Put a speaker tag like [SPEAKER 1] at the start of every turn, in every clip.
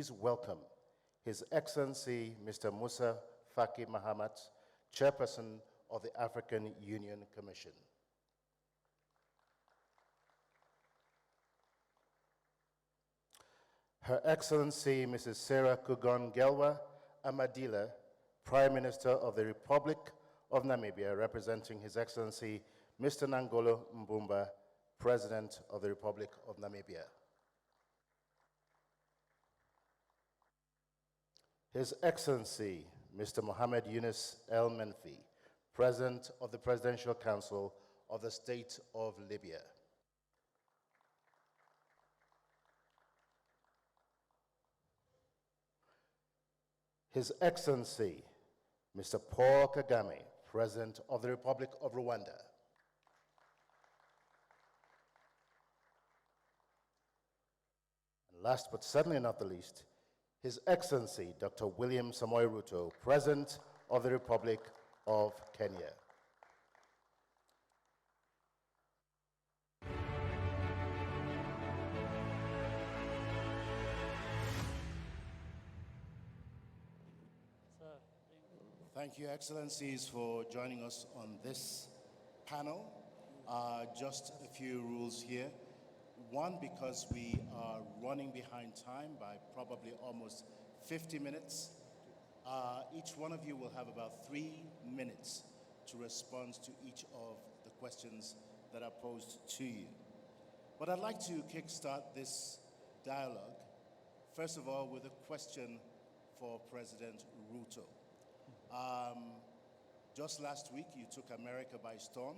[SPEAKER 1] Please welcome His Excellency Mr. Musa Faki Mahamat, Chairperson of the African Union Commission. Her Excellency Mrs. Sarah Kugon Gelwa Amadila, Prime Minister of the Republic of Namibia, representing His Excellency Mr. Nangolo Mbumba, President of the Republic of Namibia. His Excellency Mr. Mohamed Yunus El Menfi, President of the Presidential Council of the State of Libya. His Excellency Mr. Paul Kagame, President of the Republic of Rwanda. And last but certainly not the least, His Excellency Dr. William Samoei Ruto, President of the Republic of Kenya. Thank you, Excellencies, for joining us on this panel. Just a few rules here. One, because we are running behind time by probably almost 50 minutes. Each one of you will have about 3 minutes to respond to each of the questions that are posed to you. But I'd like to kickstart this dialogue, first of all, with a question for President Ruto. Just last week, you took America by storm.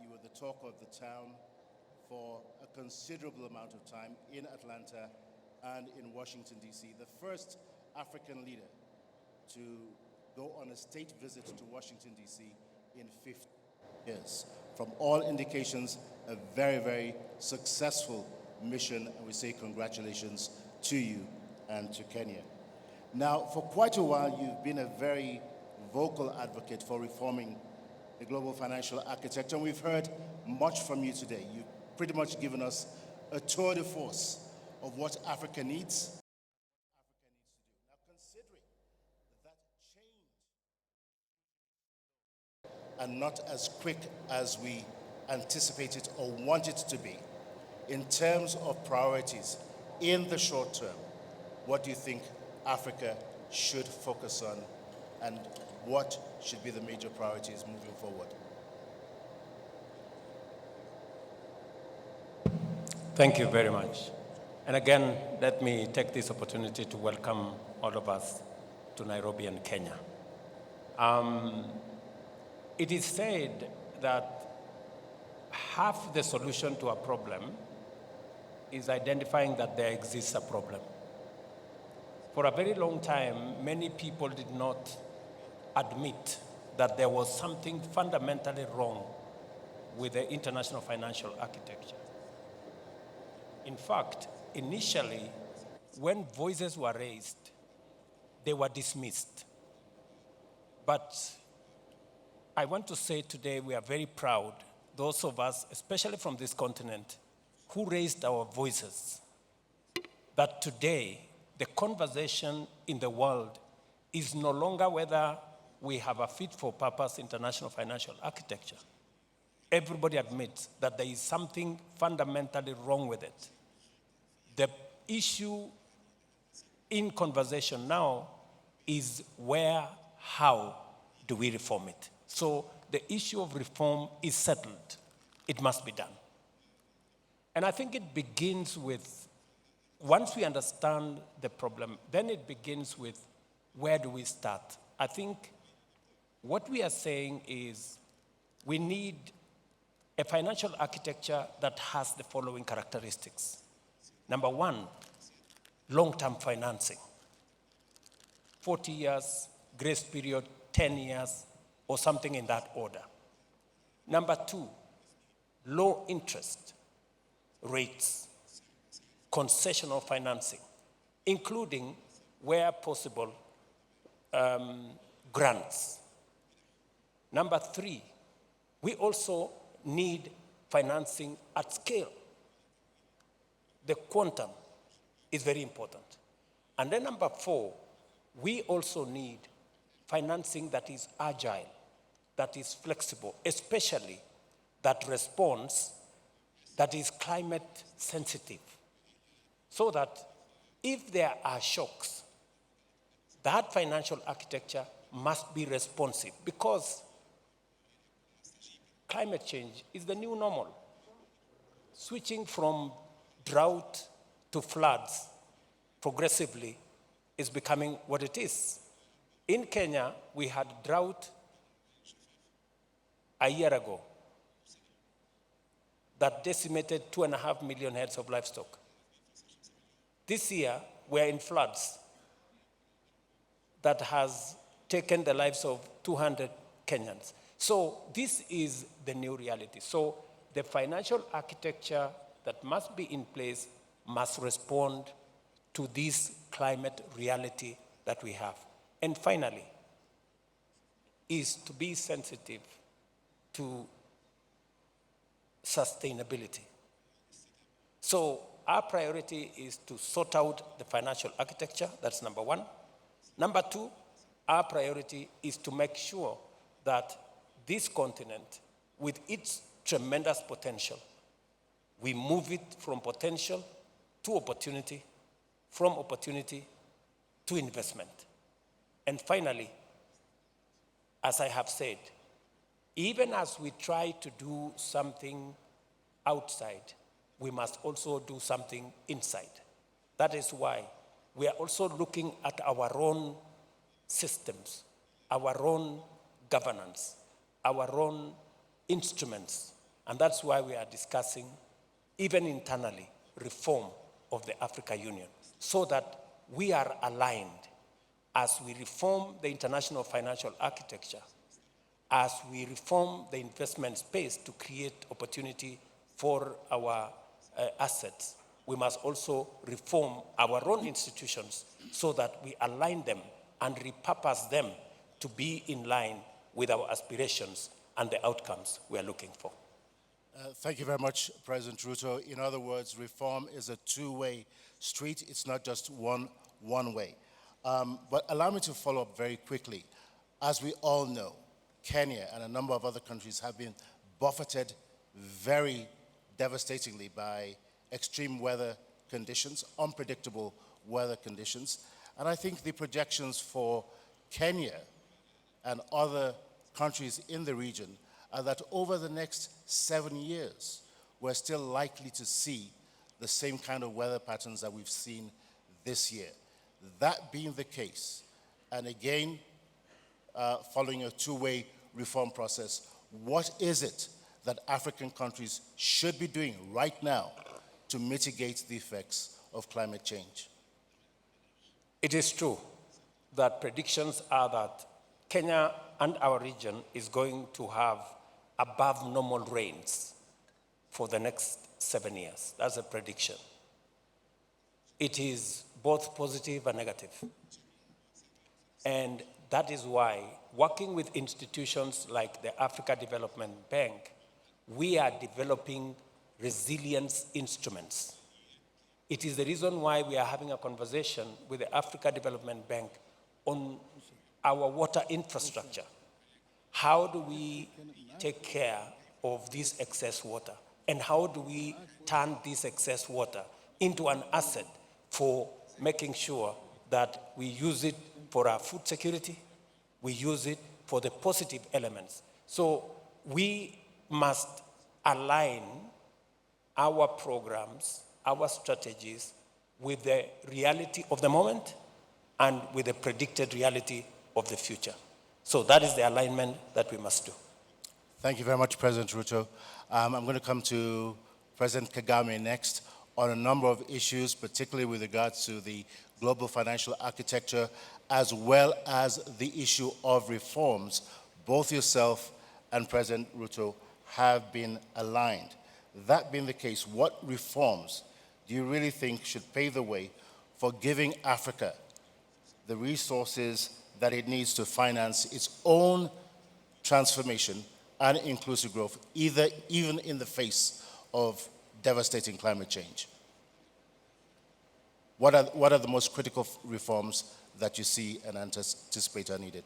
[SPEAKER 1] You were the talk of the town for a considerable amount of time in Atlanta and in Washington, D.C. The first African leader to go on a state visit to Washington, D.C. in 50 years. From all indications, a very, very successful mission, and we say congratulations to you and to Kenya. Now, for quite a while, you've been a very vocal advocate for reforming the global financial architecture, and we've heard much from you today. You've pretty much given us a tour de force of what Africa needs. Now, considering that change and not as quick as we anticipated or want it to be, in terms of priorities in the short term, what do you think Africa should focus on, and what should be the major priorities moving forward?
[SPEAKER 2] Thank you very much. And again, let me take this opportunity to welcome all of us to Nairobi and Kenya. It is said that half the solution to a problem is identifying that there exists a problem. For a very long time, many people did not admit that there was something fundamentally wrong with the international financial architecture. In fact, initially, when voices were raised, they were dismissed. But I want to say today we are very proud, those of us, especially from this continent, who raised our voices, that today the conversation in the world is no longer whether we have a fit-for-purpose international financial architecture. Everybody admits that there is something fundamentally wrong with it. The issue in conversation now is where, how do we reform it? So the issue of reform is settled. It must be done. And I think it begins with, once we understand the problem, then it begins with where do we start? I think what we are saying is we need a financial architecture that has the following characteristics. Number one, long-term financing. 40 years, grace period, 10 years, or something in that order. Number two, low interest rates, concessional financing, including, where possible, grants. Number three, we also need financing at scale. The quantum is very important. And then number 4, we also need financing that is agile, that is flexible, especially that responds, that is climate sensitive, so that if there are shocks, that financial architecture must be responsive, because climate change is the new normal. Switching from drought to floods progressively is becoming what it is. In Kenya, we had drought a year ago that decimated 2.5 million heads of livestock. This year, we're in floods that has taken the lives of 200 Kenyans. So this is the new reality. So the financial architecture that must be in place must respond to this climate reality that we have. And finally, is to be sensitive to sustainability. So our priority is to sort out the financial architecture, that's number 1. Number 2, our priority is to make sure that this continent, with its tremendous potential, we move it from potential to opportunity, from opportunity to investment. And finally, as I have said, even as we try to do something outside, we must also do something inside. That is why we are also looking at our own systems, our own governance, our own instruments. And that's why we are discussing, even internally, reform of the Africa Union, so that we are aligned as we reform the international financial architecture, as we reform the investment space to create opportunity for our assets. We must also reform our own institutions so that we align them and repurpose them to be in line with our aspirations and the outcomes we are looking for.
[SPEAKER 1] Thank you very much, President Ruto. In other words, reform is a two-way street. It's not just one way. But allow me to follow up very quickly. As we all know, Kenya and a number of other countries have been buffeted very devastatingly by extreme weather conditions, unpredictable weather conditions. And I think the projections for Kenya and other countries in the region are that over the next 7 years, we're still likely to see the same kind of weather patterns that we've seen this year. That being the case, and again, following a two-way reform process, what is it that African countries should be doing right now to mitigate the effects of climate change?
[SPEAKER 2] It is true that predictions are that Kenya and our region is going to have above normal rains for the next 7 years. That's a prediction. It is both positive and negative. And that is why, working with institutions like the Africa Development Bank, we are developing resilience instruments. It is the reason why we are having a conversation with the Africa Development Bank on our water infrastructure. How do we take care of this excess water? And how do we turn this excess water into an asset for making sure that we use it for our food security, we use it for the positive elements. So we must align our programs, our strategies with the reality of the moment and with the predicted reality of the future. So that is the alignment that we must do.
[SPEAKER 1] Thank you very much, President Ruto. I'm going to come to President Kagame next on a number of issues, particularly with regards to the global financial architecture, as well as the issue of reforms. Both yourself and President Ruto have been aligned. That being the case, what reforms do you really think should pave the way for giving Africa the resources that it needs to finance its own transformation and inclusive growth, even in the face of devastating climate change? what are the most critical reforms that you see and anticipate are needed?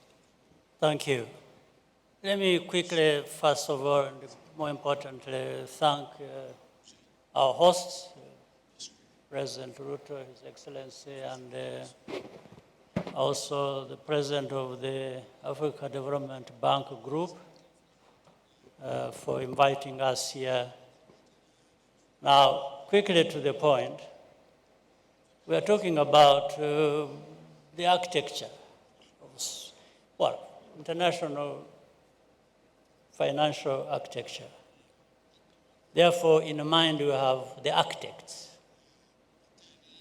[SPEAKER 3] Thank you. Let me quickly, first of all, and more importantly, thank our hosts, President Ruto, His Excellency, and also the President of the Africa Development Bank Group for inviting us here. Now, quickly to the point, we are talking about the architecture of, international financial architecture. Therefore, in mind, we have the architects.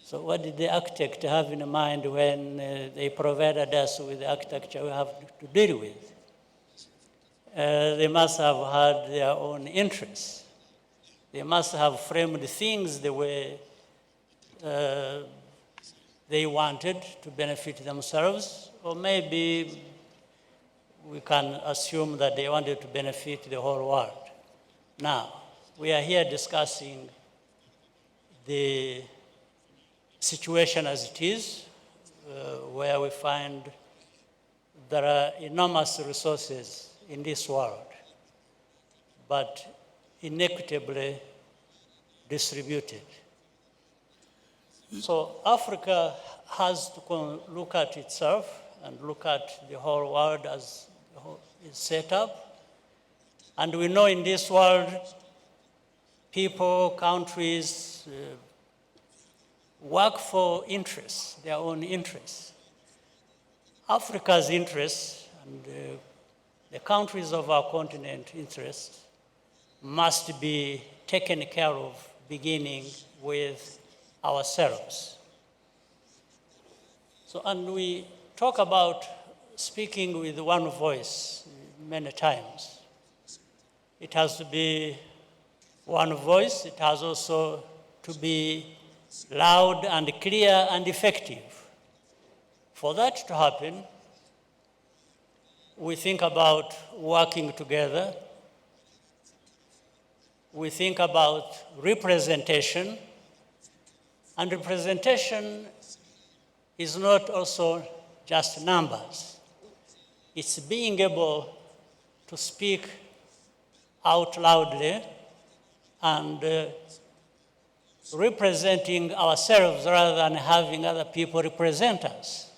[SPEAKER 3] So what did the architect have in mind when they provided us with the architecture we have to deal with? They must have had their own interests. They must have framed things the way they wanted to benefit themselves, or maybe we can assume that they wanted to benefit the whole world. Now, we are here discussing the situation as it is, where we find there are enormous resources in this world, but inequitably distributed. So Africa has to look at itself and look at the whole world as it's set up. And we know in this world, people, countries work for interests, their own interests. Africa's interests and the countries of our continent interests must be taken care of, beginning with ourselves. So, and we talk about speaking with one voice many times. It has to be one voice. It has also to be loud and clear and effective. For that to happen, we think about working together. We think about representation. And representation is not also just numbers. It's being able to speak out loudly and representing ourselves rather than having other people represent us.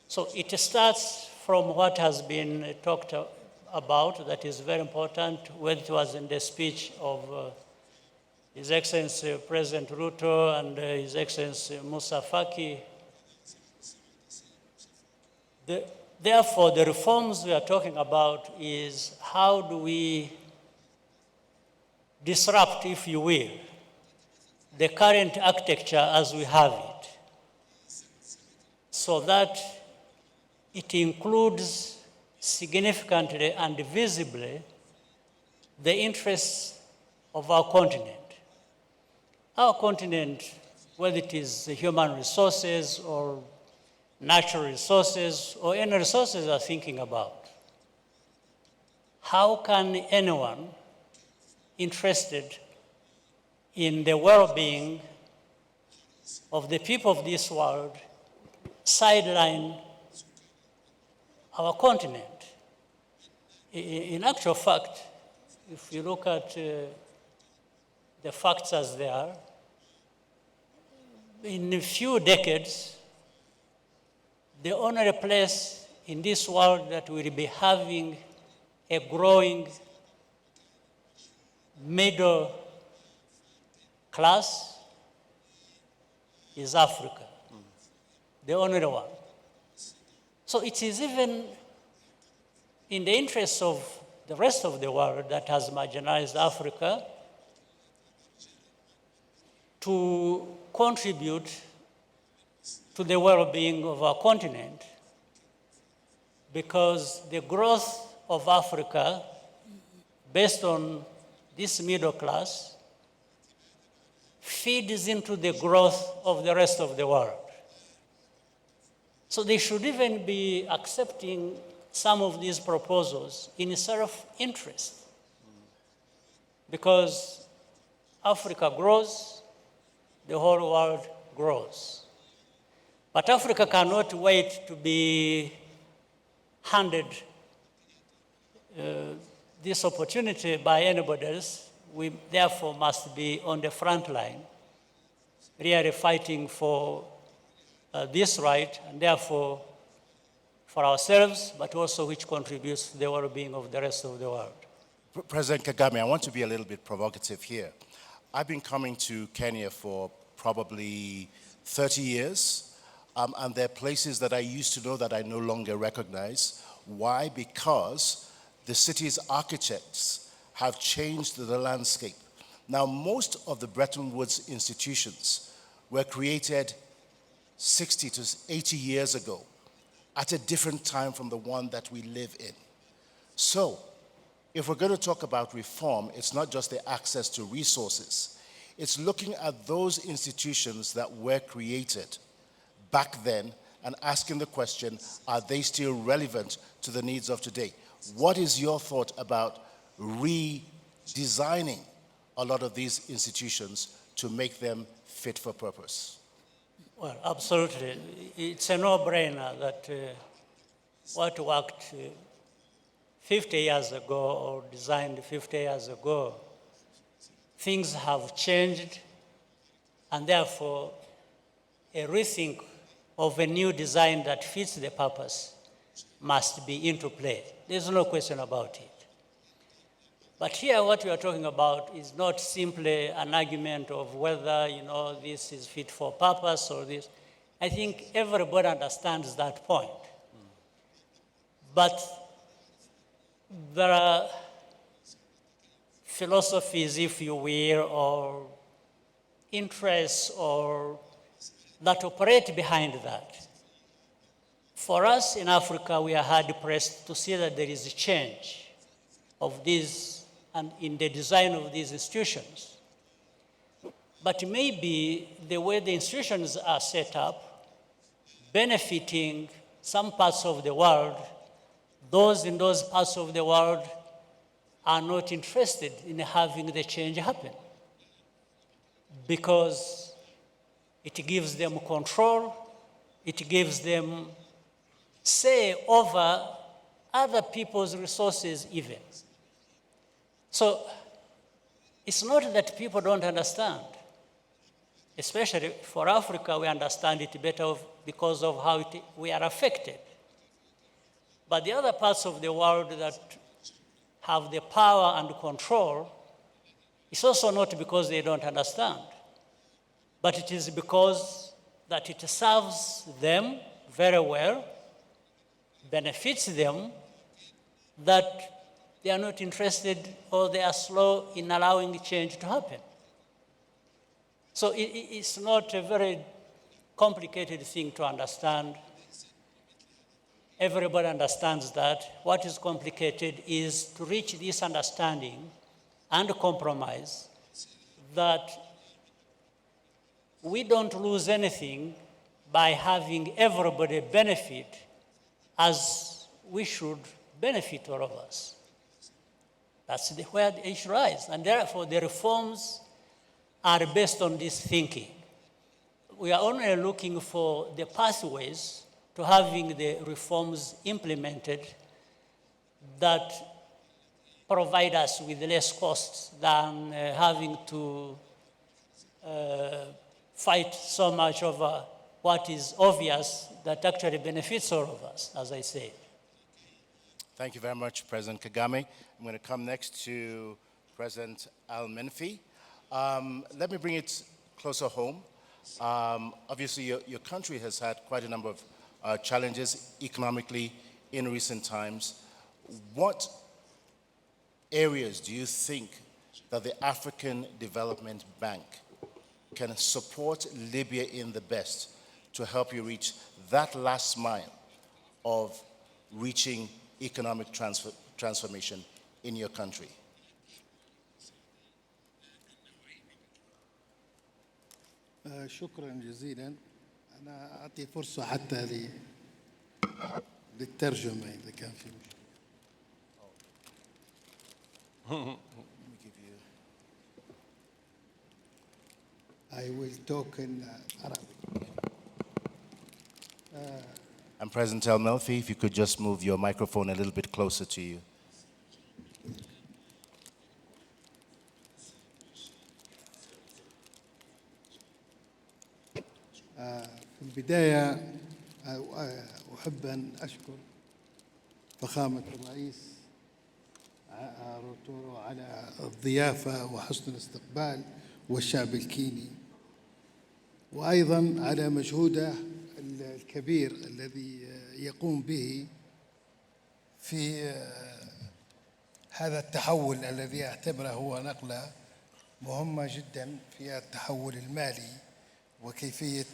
[SPEAKER 3] So it starts from what has been talked about, that is very important, whether it was in the speech of His Excellency President Ruto and His Excellency Musa Faki. Therefore, the reforms we are talking about is how do we disrupt, if you will, the current architecture as we have it, so that it includes significantly and visibly the interests of our continent. Our continent, whether it is human resources or natural resources or any resources we are thinking about, how can anyone interested in the well-being of the people of this world sideline our continent? In actual fact, if you look at the facts as they are, in a few decades, the only place in this world that will be having a growing middle class is Africa, the only one. So it is even in the interest of the rest of the world that has marginalized Africa to contribute to the well-being of our continent, because the growth of Africa, based on this middle class, feeds into the growth of the rest of the world. So they should even be accepting some of these proposals in self-interest, because Africa grows, the whole world grows. But Africa cannot wait to be handed this opportunity by anybody else. We therefore must be on the front line, really fighting for this right, and therefore for ourselves, but also which contributes to the well-being of the rest of the world.
[SPEAKER 1] President Kagame, I want to be a little bit provocative here. I've been coming to Kenya for probably 30 years, and there are places that I used to know that I no longer recognize. Why? Because the city's architects have changed the landscape. Now, most of the Bretton Woods institutions were created 60 to 80 years ago at a different time from the one that we live in. So, if we're going to talk about reform, it's not just the access to resources. It's looking at those institutions that were created back then and asking the question, are they still relevant to the needs of today? What is your thought about redesigning a lot of these institutions to make them fit for purpose?
[SPEAKER 3] Well, absolutely. It's a no-brainer that what worked 50 years ago or designed 50 years ago, things have changed, and therefore a rethink of a new design that fits the purpose must be into play. There's no question about it. But here what we are talking about is not simply an argument of whether, this is fit for purpose or this. I think everybody understands that point. But there are philosophies, if you will, or interests or that operate behind that. For us in Africa, we are hard pressed to see that there is a change of these and in the design of these institutions. But maybe the way the institutions are set up, benefiting some parts of the world, those in those parts of the world are not interested in having the change happen because it gives them control, it gives them say over other people's resources even. So it's not that people don't understand. Especially for Africa, we understand it better because of how we are affected. But the other parts of the world that have the power and control, it's also not because they don't understand, but it is because that it serves them very well, benefits them, that they are not interested or they are slow in allowing change to happen. So it's not a very complicated thing to understand. Everybody understands that. What is complicated is to reach this understanding and compromise that we don't lose anything by having everybody benefit as we should benefit, all of us. That's where the issue lies. And therefore, the reforms are based on this thinking. We are only looking for the pathways to having the reforms implemented that provide us with less costs than having to fight so much over what is obvious that actually benefits all of us, as I said.
[SPEAKER 1] Thank you very much, President Kagame. I'm going to come next to President Al-Menfi. Let me bring it closer home. Obviously, your country has had quite a number of challenges economically in recent times. What areas do you think that the African Development Bank can support Libya in the best to help you reach that last mile of reaching economic transformation in your country?
[SPEAKER 4] شكرا جزيلا. أنا أعطي فرصة حتى للترجمة إذا كان في مشكلة. I will talk in Arabic.
[SPEAKER 1] And President El Melfi, if you could just move your microphone a little bit closer to you.
[SPEAKER 4] في البداية أحب أن أشكر فخامة الرئيس روتورو على الضيافة وحسن الاستقبال والشعب الكيني، وأيضا على مجهوده الكبير الذي يقوم به في هذا التحول الذي أعتبره هو نقلة مهمة جدا في التحول المالي وكيفية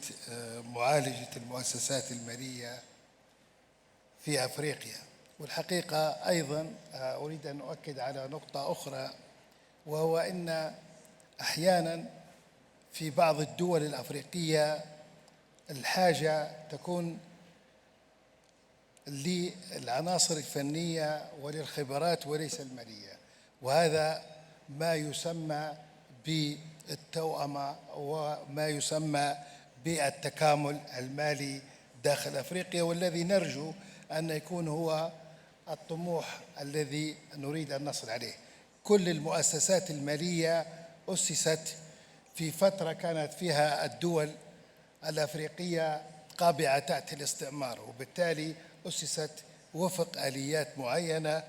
[SPEAKER 4] معالجة المؤسسات المالية في أفريقيا. والحقيقة أيضا أريد أن أؤكد على نقطة أخرى، وهو أن أحيانا في بعض الدول الأفريقية الحاجة تكون للعناصر الفنية وللخبرات وليس المالية، وهذا ما يسمى بالتوأمة وما يسمى بالتكامل المالي داخل أفريقيا، والذي نرجو أن يكون هو الطموح الذي نريد أن نصل عليه. كل المؤسسات المالية أسست في فترة كانت فيها الدول الأفريقية قابعة تحت الاستعمار، وبالتالي أسست وفق آليات معينة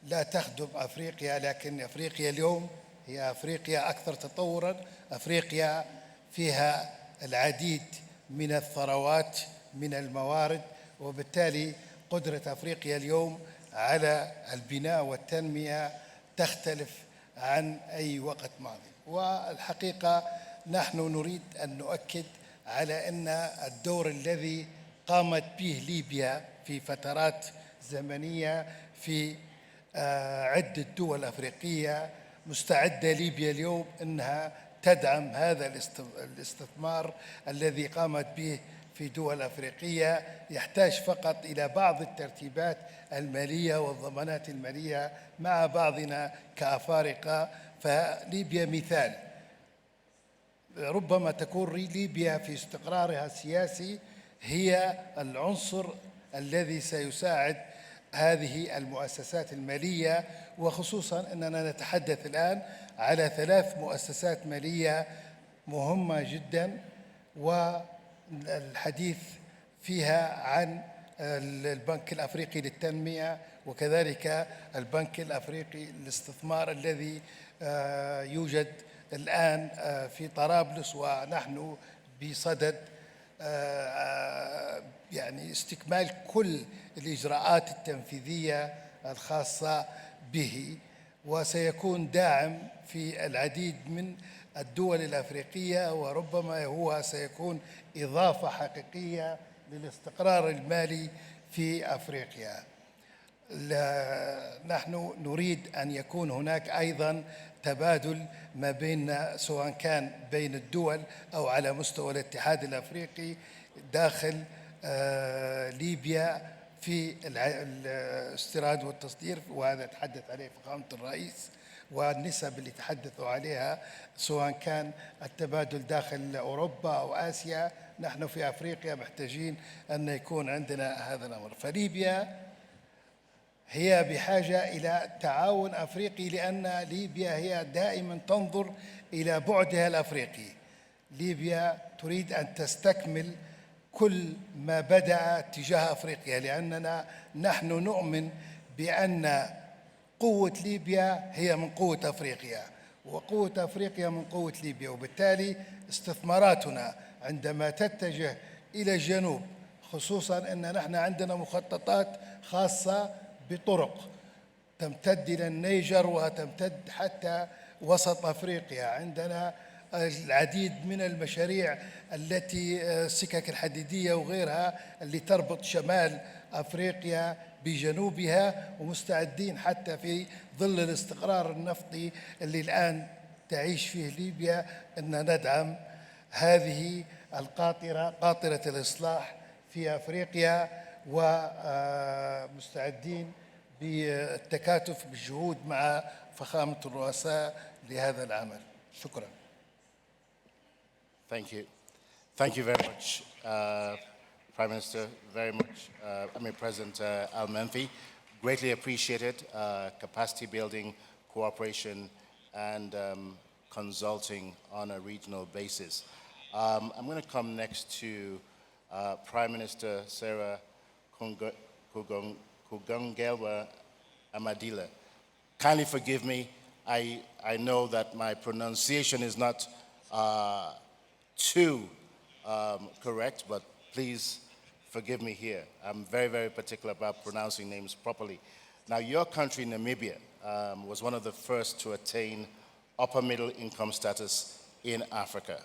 [SPEAKER 4] لا تخدم أفريقيا، لكن أفريقيا اليوم هي أفريقيا أكثر تطوراً، أفريقيا فيها العديد من الثروات من الموارد، وبالتالي قدرة أفريقيا اليوم على البناء والتنمية تختلف عن أي وقت ماضي. والحقيقة نحن نريد أن نؤكد على أن الدور الذي قامت به ليبيا في فترات زمنية في عدة دول أفريقية، مستعدة ليبيا اليوم أنها تدعم هذا الاستثمار الذي قامت به في دول أفريقية، يحتاج فقط إلى بعض الترتيبات المالية والضمانات المالية مع بعضنا كأفارقة. فليبيا مثال، ربما تكون ليبيا في استقرارها السياسي هي العنصر الذي سيساعد هذه المؤسسات المالية، وخصوصاً أننا نتحدث الآن على 3 مؤسسات مالية مهمة جداً، والحديث فيها عن البنك الأفريقي للتنمية وكذلك البنك الأفريقي للاستثمار الذي يوجد الآن في طرابلس، ونحن بصدد يعني استكمال كل الإجراءات التنفيذية الخاصة به، وسيكون داعم في العديد من الدول الأفريقية، وربما هو سيكون إضافة حقيقية للاستقرار المالي في أفريقيا. نحن نريد أن يكون هناك أيضاً تبادل ما بين سواء كان بين الدول أو على مستوى الاتحاد الأفريقي داخل ليبيا في الاستيراد والتصدير، وهذا تحدث عليه فخامة الرئيس، والنسب اللي تحدثوا عليها سواء كان التبادل داخل أوروبا أو آسيا. نحن في أفريقيا محتاجين أن يكون عندنا هذا الأمر. فليبيا هي بحاجة إلى تعاون أفريقي، لأن ليبيا هي دائما تنظر إلى بعدها الأفريقي. ليبيا تريد أن تستكمل كل ما بدأ تجاه أفريقيا، لأننا نحن نؤمن بأن قوة ليبيا هي من قوة أفريقيا، وقوة أفريقيا من قوة ليبيا، وبالتالي استثماراتنا عندما تتجه إلى الجنوب، خصوصاً أن نحن عندنا مخططات خاصة بطرق تمتد إلى النيجر وتمتد حتى وسط أفريقيا. عندنا العديد من المشاريع التي السكك الحديدية وغيرها اللي تربط شمال أفريقيا بجنوبها، ومستعدين حتى في ظل الاستقرار النفطي اللي الآن تعيش فيه ليبيا أن ندعم هذه القاطرة، قاطرة الإصلاح في أفريقيا، ومستعدين بالتكاتف بالجهود مع فخامة الرؤساء لهذا العمل. شكراً.
[SPEAKER 1] Thank you. Thank you very much, Prime Minister, very much. President Al-Menfi. Greatly appreciated, capacity building, cooperation, and consulting on a regional basis. I'm going to come next to Prime Minister Sarah Kugangelwa Amadila. Kindly forgive me. I know that my pronunciation is not too correct, but please forgive me here. I'm very, very particular about pronouncing names properly. Now, your country, Namibia, was one of the first to attain upper middle income status in Africa.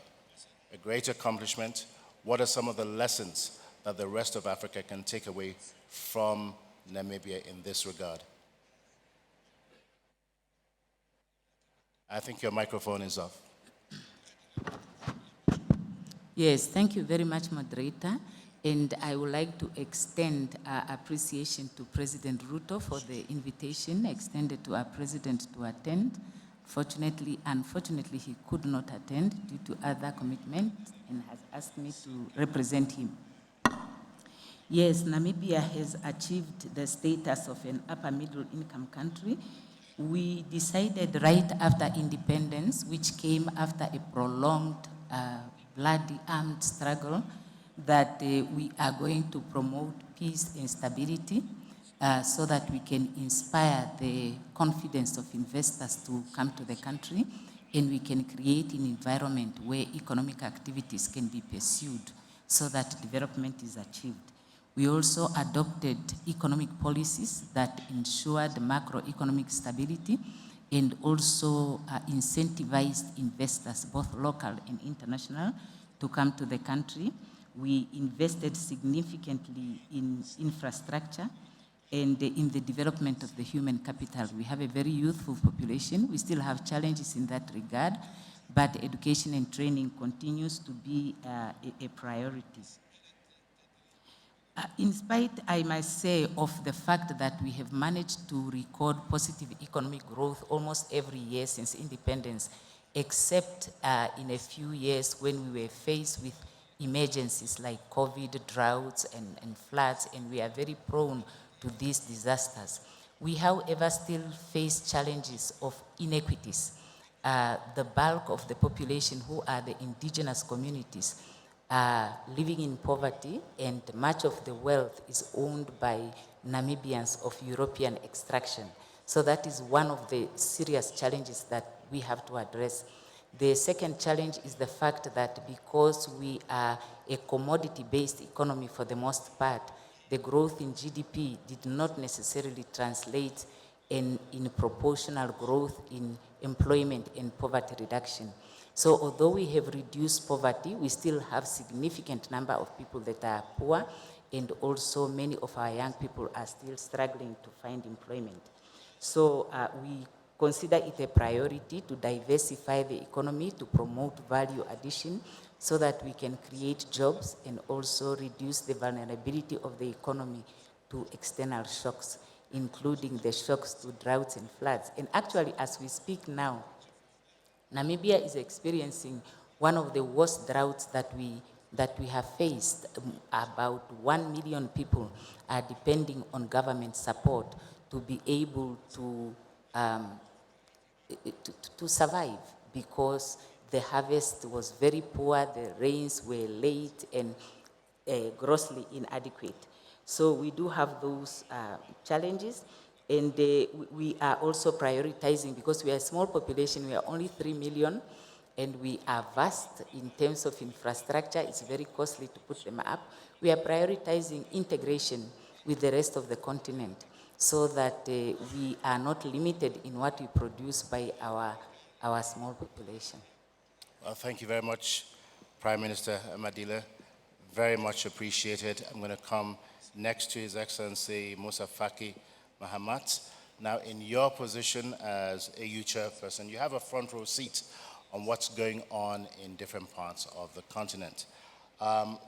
[SPEAKER 1] A great accomplishment. What are some of the lessons that the rest of Africa can take away from Namibia in this regard? I think your microphone is off.
[SPEAKER 5] Yes, thank you very much, moderator. And I would like to extend appreciation to President Ruto for the invitation extended to our president to attend. Unfortunately, he could not attend due to other commitments and has asked me to represent him. Yes, Namibia has achieved the status of an upper middle income country. We decided right after independence, which came after a prolonged bloody armed struggle, that we are going to promote peace and stability so that we can inspire the confidence of investors to come to the country, and we can create an environment where economic activities can be pursued so that development is achieved. We also adopted economic policies that ensured macroeconomic stability and also incentivized investors, both local and international, to come to the country. We invested significantly in infrastructure and in the development of the human capital. We have a very youthful population. We still have challenges in that regard, but education and training continues to be a priority. In spite, I must say, of the fact that we have managed to record positive economic growth almost every year since independence, except in a few years when we were faced with emergencies like COVID, droughts, and floods, and we are very prone to these disasters. We, however, still face challenges of inequities. The bulk of the population, who are the indigenous communities, are living in poverty, and much of the wealth is owned by Namibians of European extraction. So that is one of the serious challenges that we have to address. The second challenge is the fact that because we are a commodity-based economy for the most part, the growth in GDP did not necessarily translate in proportional growth in employment and poverty reduction. So although we have reduced poverty, we still have significant number of people that are poor, and also many of our young people are still struggling to find employment. So we consider it a priority to diversify the economy, to promote value addition, so that we can create jobs and also reduce the vulnerability of the economy to external shocks, including the shocks to droughts and floods. And actually, as we speak now, Namibia is experiencing one of the worst droughts that we have faced. About 1 million people are depending on government support to be able to survive, because the harvest was very poor, the rains were late and grossly inadequate. So we do have those challenges. And we are also prioritizing, because we are a small population, we are only 3 million, and we are vast in terms of infrastructure. It's very costly to put them up. We are prioritizing integration with the rest of the continent so that we are not limited in what we produce by our small population.
[SPEAKER 1] Well, thank you very much, Prime Minister Amadila. Very much appreciated. I'm going to come next to His Excellency Musa Faki Mahamat. Now, in your position as AU chairperson, you have a front row seat on what's going on in different parts of the continent.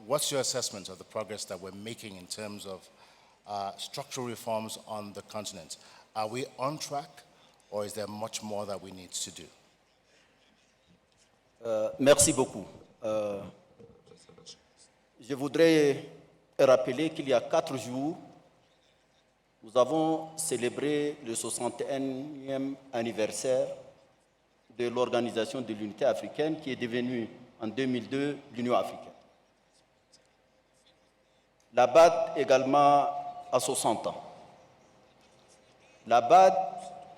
[SPEAKER 1] What's your assessment of the progress that we're making in terms of structural reforms on the continent? Are we on track, or is there much more that we need to do?
[SPEAKER 6] Merci beaucoup. Je voudrais rappeler qu'il y a 4 jours, nous avons célébré le 61e anniversaire de l'Organisation de l'Unité africaine qui est devenue en 2002 l'Union africaine. La BAD également a 60 ans. La BAD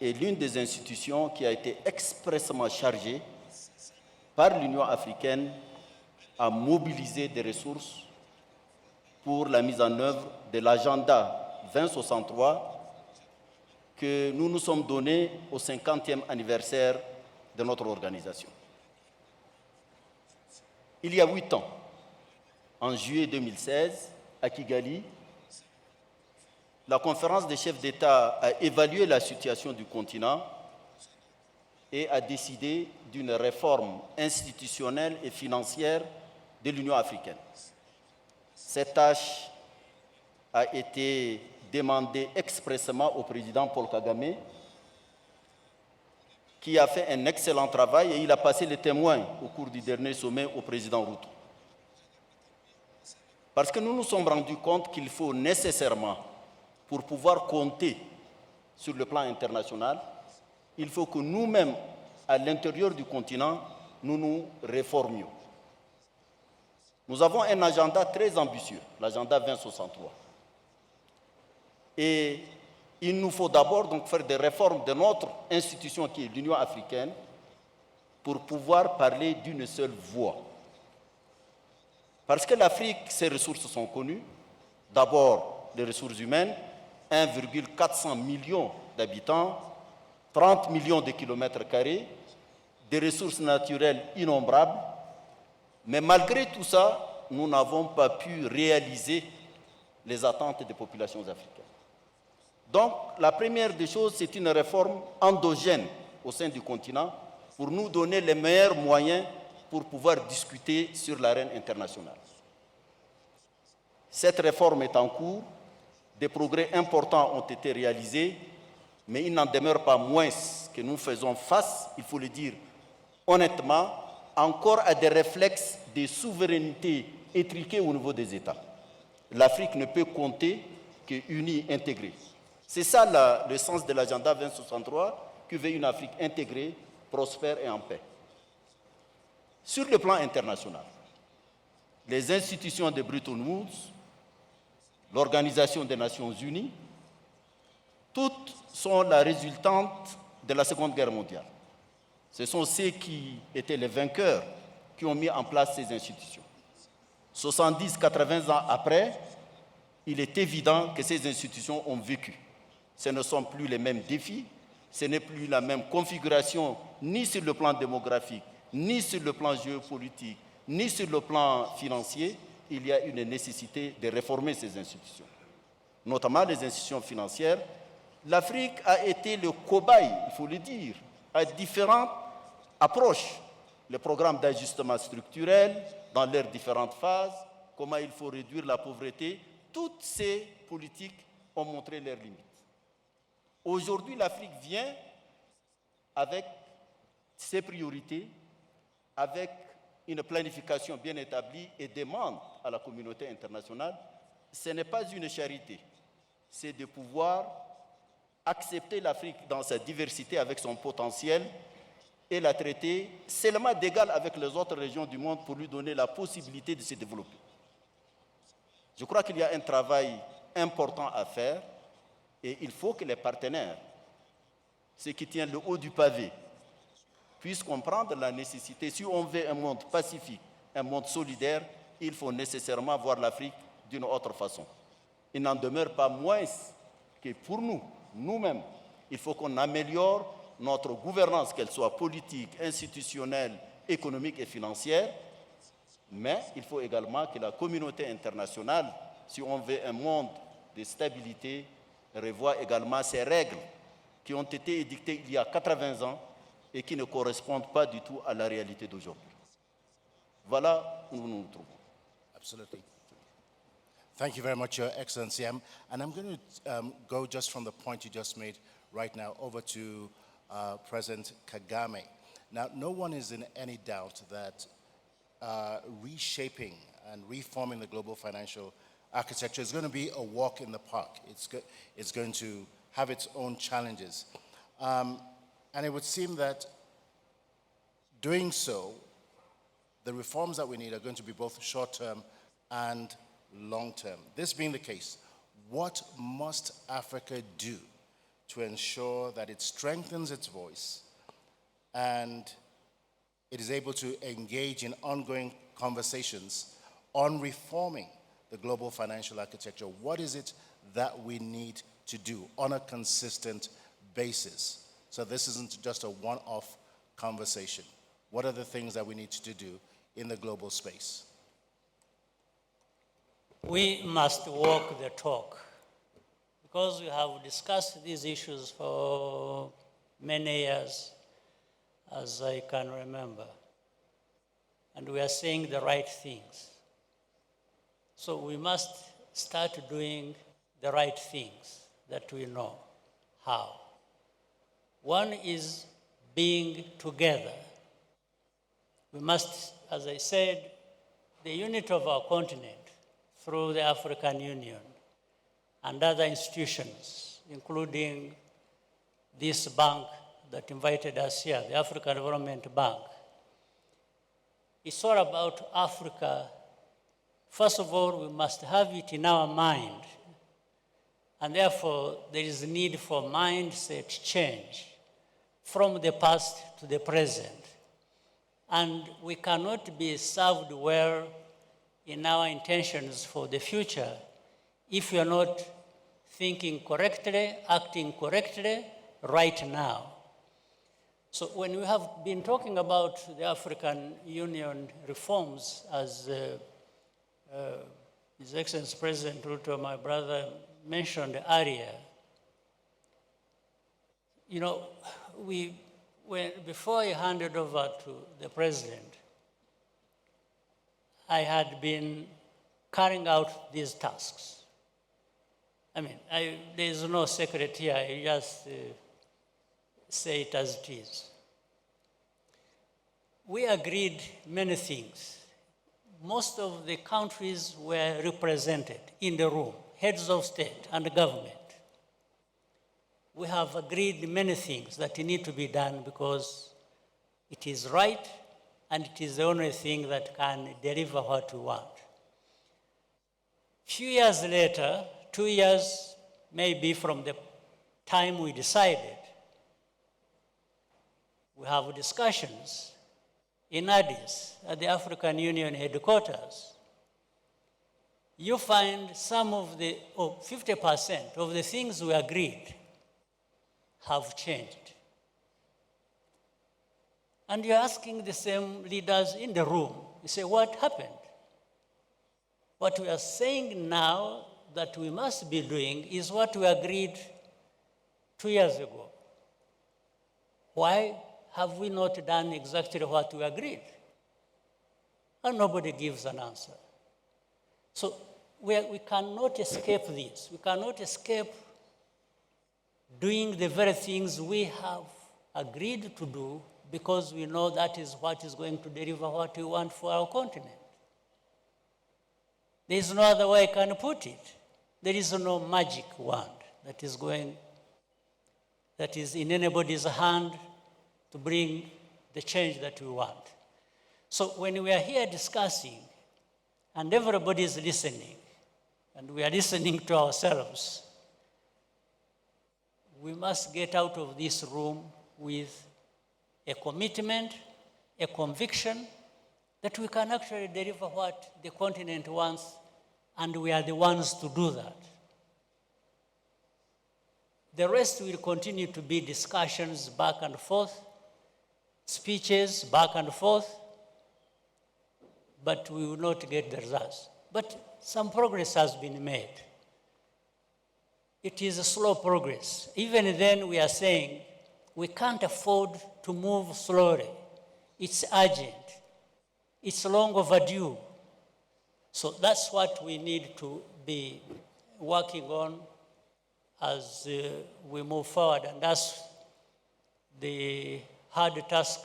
[SPEAKER 6] est l'une des institutions qui a été expressément chargée par l'Union africaine à mobiliser des ressources pour la mise en œuvre de l'agenda 2063 que nous nous sommes donnés au 50e anniversaire de notre organisation. Il y a 8 ans, en juillet 2016, à Kigali, la conférence des chefs d'État a évalué la situation du continent et a décidé d'une réforme institutionnelle et financière de l'Union africaine. Cette tâche a été demandée expressément au président Paul Kagame, qui a fait un excellent travail et il a passé le témoin au cours du dernier sommet au président Ruto. Parce que nous nous sommes rendus compte qu'il faut nécessairement, pour pouvoir compter sur le plan international, il faut que nous-mêmes, à l'intérieur du continent, nous nous réformions. Nous avons un agenda très ambitieux, l'agenda 2063. Et il nous faut d'abord donc faire des réformes de notre institution qui est l'Union africaine pour pouvoir parler d'une seule voix. Parce que l'Afrique, ses ressources sont connues. D'abord, les ressources humaines, 1,4 million d'habitants, 30 millions de kilomètres carrés, des ressources naturelles innombrables. Mais malgré tout ça, nous n'avons pas pu réaliser les attentes des populations africaines. Donc, la première des choses, c'est une réforme endogène au sein du continent pour nous donner les meilleurs moyens pour pouvoir discuter sur l'arène internationale. Cette réforme est en cours, des progrès importants ont été réalisés, mais il n'en demeure pas moins que nous faisons face, il faut le dire honnêtement, encore à des réflexes de souveraineté étriqués au niveau des États. L'Afrique ne peut compter qu'unie, intégrée. C'est ça le sens de l'agenda 2063, qui veut une Afrique intégrée, prospère et en paix. Sur le plan international, les institutions de Bretton Woods, l'Organisation des Nations Unies, toutes sont la résultante de la Seconde Guerre mondiale. Ce sont ceux qui étaient les vainqueurs qui ont mis en place ces institutions. 70-80 ans après, il est évident que ces institutions ont vécu. Ce ne sont plus les mêmes défis, ce n'est plus la même configuration, ni sur le plan démographique, ni sur le plan géopolitique, ni sur le plan financier. Il y a une nécessité de réformer ces institutions, notamment les institutions financières. L'Afrique a été le cobaye, il faut le dire, à différentes approches. Les programmes d'ajustement structurel dans leurs différentes phases, comment il faut réduire la pauvreté, toutes ces politiques ont montré leurs limites. Aujourd'hui, l'Afrique vient avec ses priorités, avec une planification bien établie et demande à la communauté internationale, ce n'est pas une charité, c'est de pouvoir accepter l'Afrique dans sa diversité avec son potentiel et la traiter seulement d'égal avec les autres régions du monde pour lui donner la possibilité de se développer. Je crois qu'il y a un travail important à faire et il faut que les partenaires, ceux qui tiennent le haut du pavé, puissent comprendre la nécessité. Si on veut un monde pacifique, un monde solidaire, il faut nécessairement voir l'Afrique d'une autre façon. Il n'en demeure pas moins que pour nous, nous-mêmes, il faut qu'on améliore notre gouvernance, qu'elle soit politique, institutionnelle, économique et financière, mais il faut également que la communauté internationale, si on veut un monde de stabilité, revoie également ces règles qui ont été édictées il y a 80 ans et qui ne correspondent pas du tout à la réalité d'aujourd'hui. Voilà où nous nous trouvons.
[SPEAKER 1] Absolutely. Thank you very much, Your Excellency. And I'm going to go just from the point you just made right now over to President Kagame. Now, no one is in any doubt that reshaping and reforming the global financial architecture is going to be a walk in the park. It's going to have its own challenges. And it would seem that doing so, the reforms that we need are going to be both short-term and long-term. This being the case, what must Africa do to ensure that it strengthens its voice and it is able to engage in ongoing conversations on reforming the global financial architecture? What is it that we need to do on a consistent basis? So this isn't just a one-off conversation. What are the things that we need to do in the global space?
[SPEAKER 3] We must walk the talk, because we have discussed these issues for many years, as I can remember, and we are saying the right things. So we must start doing the right things that we know how. One is being together. We must, as I said, the unit of our continent through the African Union and other institutions, including this bank that invited us here, the African Development Bank. It's all about Africa. First of all, we must have it in our mind. And therefore, there is a need for mindset change from the past to the present. And we cannot be served well in our intentions for the future if we are not thinking correctly, acting correctly right now. So when we have been talking about the African Union reforms, as His Excellency President Ruto, my brother, mentioned earlier, you know, before I handed over to the president, I had been carrying out these tasks. I mean, there is no secret here. I just say it as it is. We agreed many things. Most of the countries were represented in the room, heads of state and government. We have agreed many things that need to be done because it is right and it is the only thing that can deliver what we want. Few years later, 2 years maybe from the time we decided, we have discussions in Addis at the African Union headquarters. You find some of 50% of the things we agreed have changed. And you're asking the same leaders in the room, you say, what happened? What we are saying now that we must be doing is what we agreed 2 years ago. Why have we not done exactly what we agreed? And nobody gives an answer. So we cannot escape this. We cannot escape doing the very things we have agreed to do because we know that is what is going to deliver what we want for our continent. There is no other way I can put it. There is no magic wand that is in anybody's hand to bring the change that we want. So when we are here discussing and everybody is listening and we are listening to ourselves, we must get out of this room with a commitment, a conviction that we can actually deliver what the continent wants, and we are the ones to do that. The rest will continue to be discussions back and forth, speeches back and forth, but we will not get the results. But some progress has been made. It is a slow progress. Even then we are saying we can't afford to move slowly. It's urgent. It's long overdue. So that's what we need to be working on as we move forward. And that's the hard task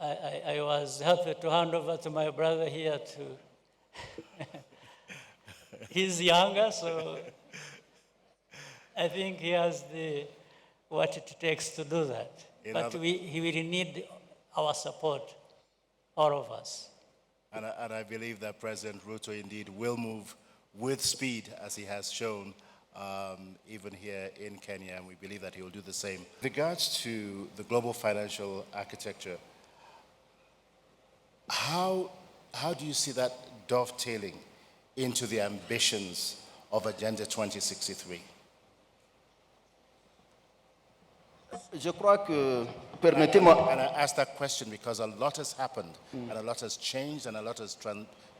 [SPEAKER 3] I was happy to hand over to my brother here to. He's younger, so I think he has what it takes to do that. But he will need our support, all of us.
[SPEAKER 1] And I believe that President Ruto indeed will move with speed, as he has shown even here in Kenya, and we believe that he will do the same. With regards to the global financial architecture, how do you see that dovetailing into the ambitions of Agenda 2063?
[SPEAKER 6] Je crois que, permettez-moi,
[SPEAKER 1] And I ask that question because a lot has happened, and a lot has changed, and a lot has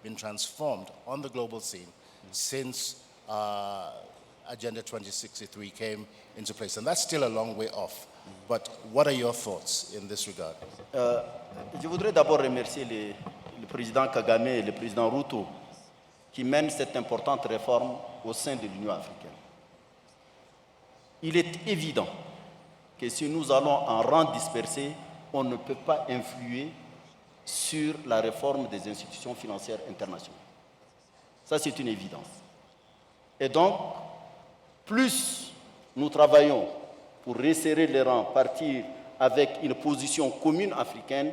[SPEAKER 1] been transformed on the global scene since Agenda 2063 came into place. And that's still a long way off. But what are your thoughts in this regard?
[SPEAKER 6] je voudrais d'abord remercier le président Kagame et le président Ruto qui mènent cette importante réforme au sein de l'Union africaine. Il est évident que si nous allons en rang dispersé, on ne peut pas influer sur la réforme des institutions financières internationales. Ça, c'est une évidence. Et donc, plus nous travaillons pour resserrer les rangs, partir avec une position commune africaine,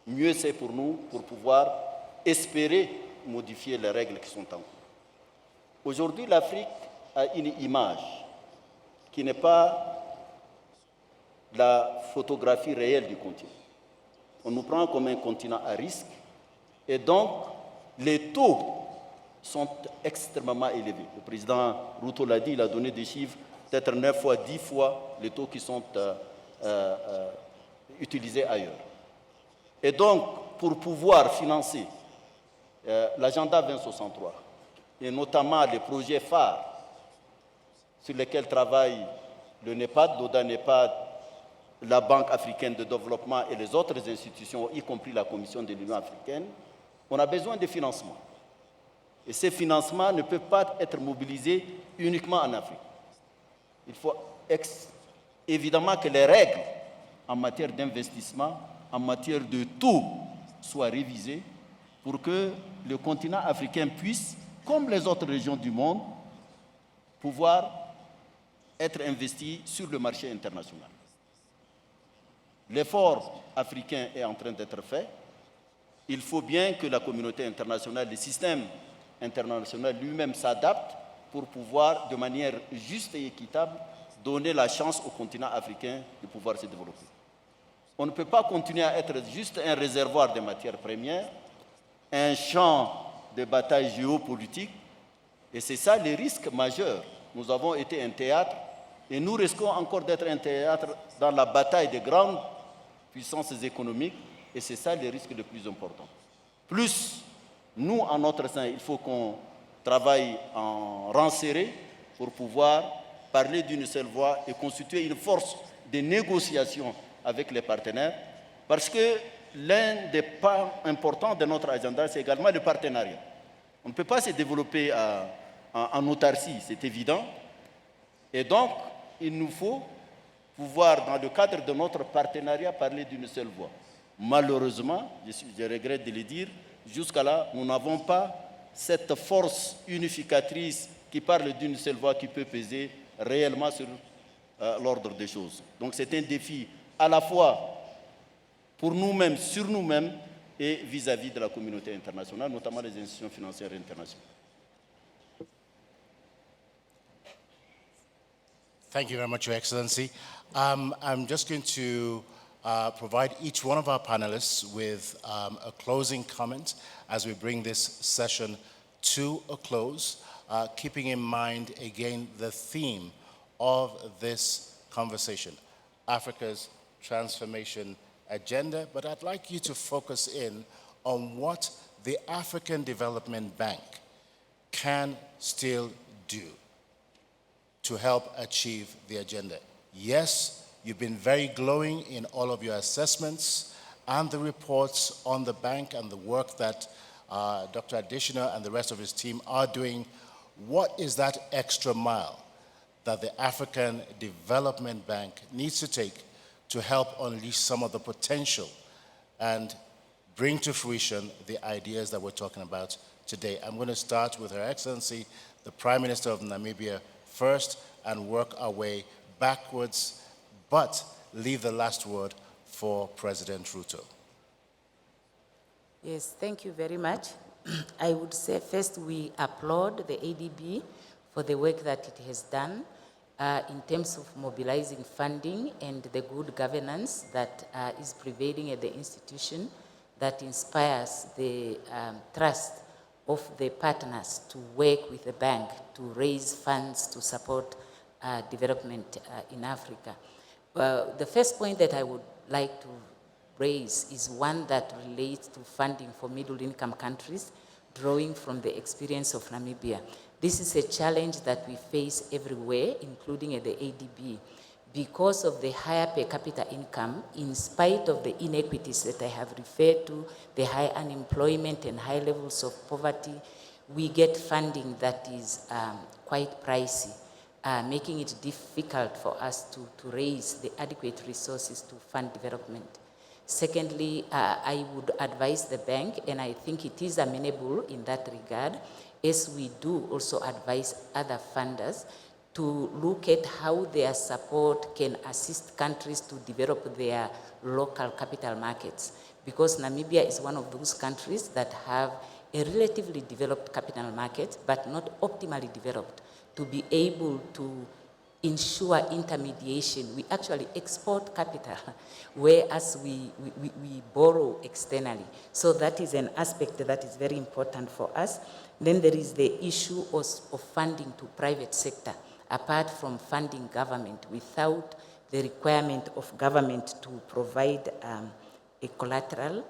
[SPEAKER 6] mieux c'est pour nous pour pouvoir espérer modifier les règles qui sont en cours. Aujourd'hui, l'Afrique a une image qui n'est pas la photographie réelle du continent. On nous prend comme un continent à risque et donc les taux sont extrêmement élevés. Le président Ruto l'a dit, il a donné des chiffres, peut-être 9 fois, 10 fois les taux qui sont utilisés ailleurs. Et donc, pour pouvoir financer l'agenda 2063, et notamment les projets phares sur lesquels travaillent le NEPAD, l'ODA-NEPAD, la Banque africaine de développement et les autres institutions, y compris la Commission de l'Union africaine, on a besoin de financement. Et ces financements ne peuvent pas être mobilisés uniquement en Afrique. Il faut évidemment que les règles en matière d'investissement, en matière de taux, soient révisées pour que le continent africain puisse, comme les autres régions du monde, pouvoir être investi sur le marché international. L'effort africain est en train d'être fait. Il faut bien que la communauté internationale, le système international lui-même s'adapte pour pouvoir, de manière juste et équitable, donner la chance au continent africain de pouvoir se développer. On ne peut pas continuer à être juste un réservoir de matières premières, un champ de bataille géopolitique, et c'est ça le risque majeur. Nous avons été un théâtre, et nous risquons encore d'être un théâtre dans la bataille des grandes puissances économiques, et c'est ça le risque le plus important. Plus, nous, en notre sein, il faut qu'on travaille en rang serré pour pouvoir parler d'une seule voix et constituer une force de négociation avec les partenaires, parce que l'un des pas importants de notre agenda, c'est également le partenariat. On ne peut pas se développer en autarcie, c'est évident, et donc il nous faut pouvoir, dans le cadre de notre partenariat, parler d'une seule voix. Malheureusement, je regrette de le dire, jusqu'à là, nous n'avons pas cette force unificatrice qui parle d'une seule voix qui peut peser réellement sur l'ordre des choses. Donc c'est un défi à la fois pour nous-mêmes, sur nous-mêmes, et vis-à-vis de la communauté internationale, notamment les institutions financières internationales.
[SPEAKER 1] Thank you very much, Your Excellency. I'm just going to provide each one of our panelists with a closing comment as we bring this session to a close, keeping in mind, again, the theme of this conversation, Africa's transformation agenda. But I'd like you to focus in on what the African Development Bank can still do to help achieve the agenda. Yes, you've been very glowing in all of your assessments and the reports on the bank and the work that Dr. Additioner and the rest of his team are doing. What is that extra mile that the African Development Bank needs to take to help unleash some of the potential and bring to fruition the ideas that we're talking about today. I'm going to start with Her Excellency, the Prime Minister of Namibia first, and work our way backwards, but leave the last word for President Ruto.
[SPEAKER 5] Yes, thank you very much. I would say first we applaud the ADB for the work that it has done in terms of mobilizing funding and the good governance that is prevailing at the institution that inspires the trust of the partners to work with the bank to raise funds to support development in Africa. The first point that I would like to raise is one that relates to funding for middle-income countries, drawing from the experience of Namibia. This is a challenge that we face everywhere, including at the ADB. Because of the higher per capita income, in spite of the inequities that I have referred to, the high unemployment and high levels of poverty, we get funding that is quite pricey, making it difficult for us to raise the adequate resources to fund development. Secondly, I would advise the bank, and I think it is amenable in that regard, as we do also advise other funders to look at how their support can assist countries to develop their local capital markets. Because Namibia is one of those countries that have a relatively developed capital market, but not optimally developed, to be able to ensure intermediation. We actually export capital, whereas we borrow externally. So that is an aspect that is very important for us. Then there is the issue of funding to private sector, apart from funding government, without the requirement of government to provide a collateral,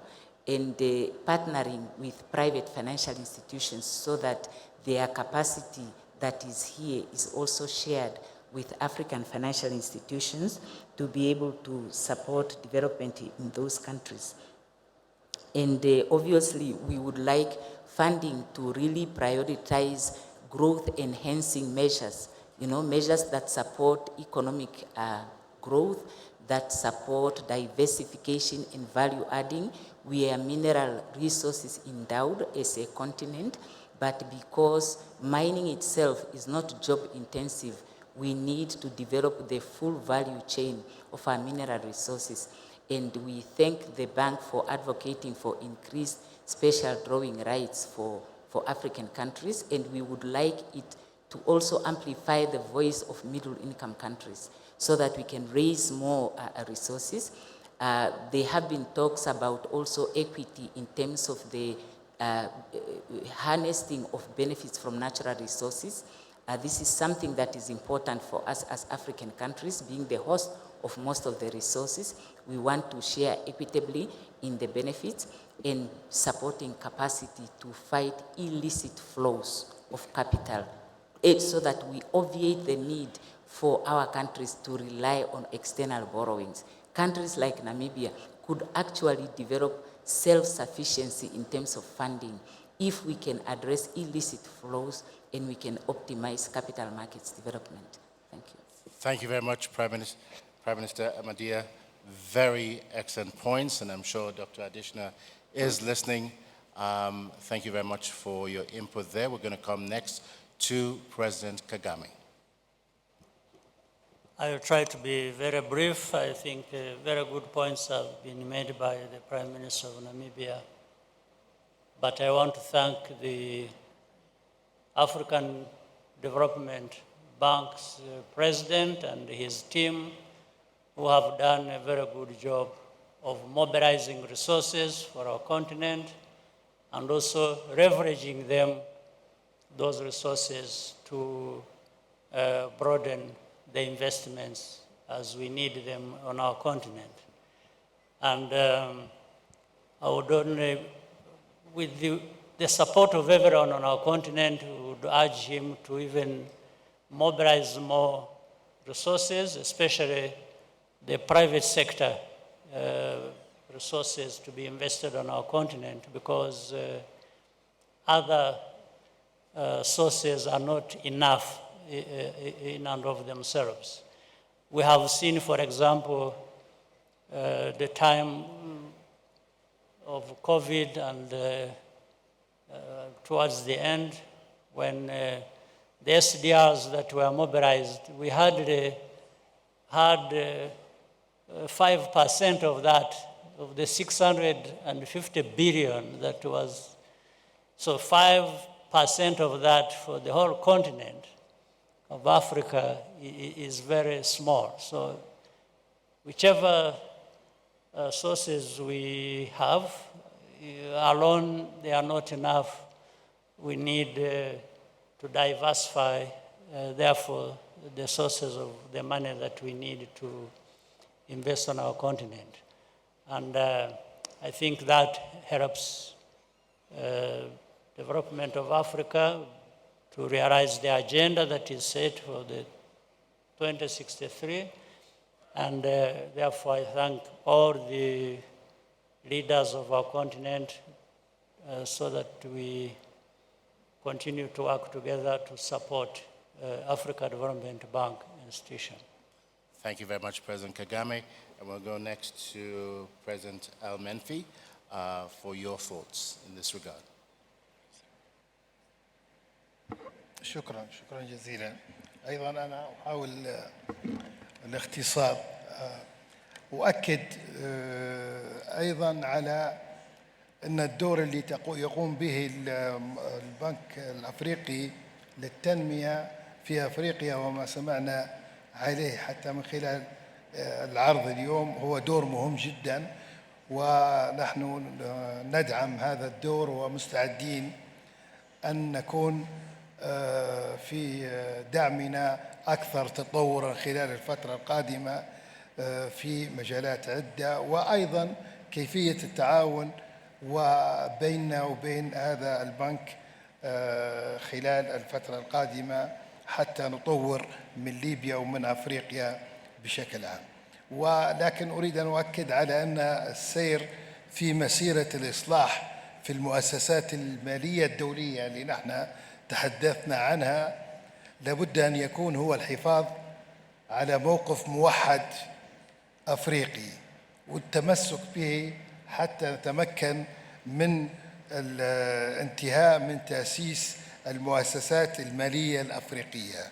[SPEAKER 5] and partnering with private financial institutions so that their capacity that is here is also shared with African financial institutions to be able to support development in those countries. And obviously, we would like funding to really prioritize growth-enhancing measures, measures that support economic growth, that support diversification and value adding. We are mineral resources endowed as a continent, but because mining itself is not job intensive, we need to develop the full value chain of our mineral resources. And we thank the bank for advocating for increased special drawing rights for African countries, and we would like it to also amplify the voice of middle-income countries so that we can raise more resources. There have been talks about also equity in terms of the harnessing of benefits from natural resources. This is something that is important for us as African countries, being the host of most of the resources. We want to share equitably in the benefits and supporting capacity to fight illicit flows of capital, so that we obviate the need for our countries to rely on external borrowings. Countries like Namibia could actually develop self-sufficiency in terms of funding if we can address illicit flows and we can optimize capital markets development. Thank you.
[SPEAKER 1] Thank you very much, Prime Minister Amadia. Very excellent points, and I'm sure Dr. Adishna is listening. Thank you very much for your input there. We're going to come next to President Kagame.
[SPEAKER 3] I will try to be very brief. I think very good points have been made by the Prime Minister of Namibia. But I want to thank the African Development Bank's president and his team, who have done a very good job of mobilizing resources for our continent and also leveraging those resources to broaden the investments as we need them on our continent. And I would only, with the support of everyone on our continent, we would urge him to even mobilize more resources, especially the private sector resources to be invested on our continent, because other sources are not enough in and of themselves. We have seen, for example, the time of COVID and towards the end, when the SDRs that were mobilized, we had 5% of that, of the 650 billion that was, so 5% of that for the whole continent of Africa is very small. So whichever sources we have, alone they are not enough. We need to diversify, therefore, the sources of the money that we need to invest on our continent. And I think that helps development of Africa to realize the agenda that is set for the 2063. And therefore, I thank all the leaders of our continent so that we continue to work together to support Africa Development Bank institution.
[SPEAKER 1] Thank you very much, President Kagame. And we'll go next to President Al-Menfi for your thoughts in this regard.
[SPEAKER 4] شكرا جزيلا. أيضا أنا أحاول الاختصار. أؤكد أيضا على أن الدور اللي يقوم به البنك الأفريقي للتنمية في أفريقيا وما سمعنا عليه حتى من خلال العرض اليوم هو دور مهم جدا، ونحن ندعم هذا الدور ومستعدين أن نكون في دعمنا أكثر تطورا خلال الفترة القادمة في مجالات عدة، وأيضا كيفية التعاون وبيننا وبين هذا البنك خلال الفترة القادمة حتى نطور من ليبيا ومن أفريقيا بشكل عام. ولكن أريد أن أؤكد على أن السير في مسيرة الإصلاح في المؤسسات المالية الدولية اللي نحن تحدثنا عنها لابد أن يكون هو الحفاظ على موقف موحد أفريقي والتمسك به حتى نتمكن من الانتهاء من تأسيس المؤسسات المالية الأفريقية،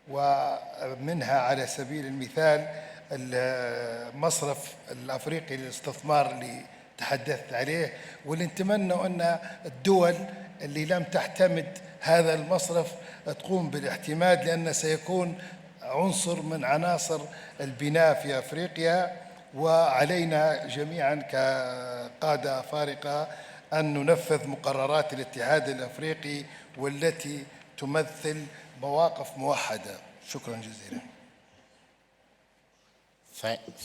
[SPEAKER 4] ومنها على سبيل المثال المصرف الأفريقي للاستثمار اللي تحدثت عليه، واللي نتمنى أن الدول اللي لم تعتمد هذا المصرف تقوم بالاعتماد، لأنه سيكون عنصر من عناصر البناء في أفريقيا، وعلينا جميعا كقادة أفارقة أن ننفذ مقررات الاتحاد الأفريقي والتي تمثل مواقف موحدة. شكرا جزيلا.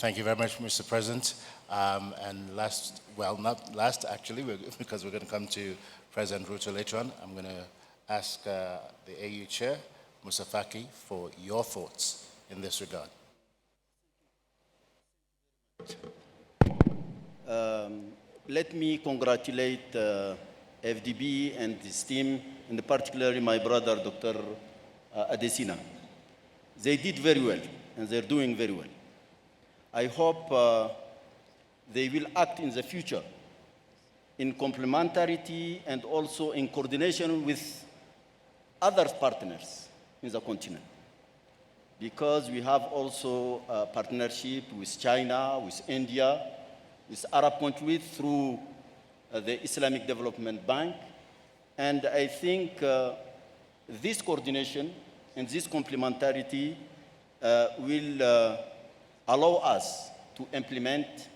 [SPEAKER 1] Thank you very much, Mr. President. And last, well, not last actually, because we're going to come to President Ruto later on, I'm going to ask the AU Chair, Musa Faki, for your thoughts in this regard.
[SPEAKER 6] Let me congratulate FDB and his team, and particularly my brother, Dr. Adesina. They did very well, and they're doing very well. I hope they will act in the future in complementarity and also in coordination with other partners in the continent. Because we have also a partnership with China, with India, with Arab countries through the Islamic Development Bank. And I think this coordination and this complementarity will allow us to implement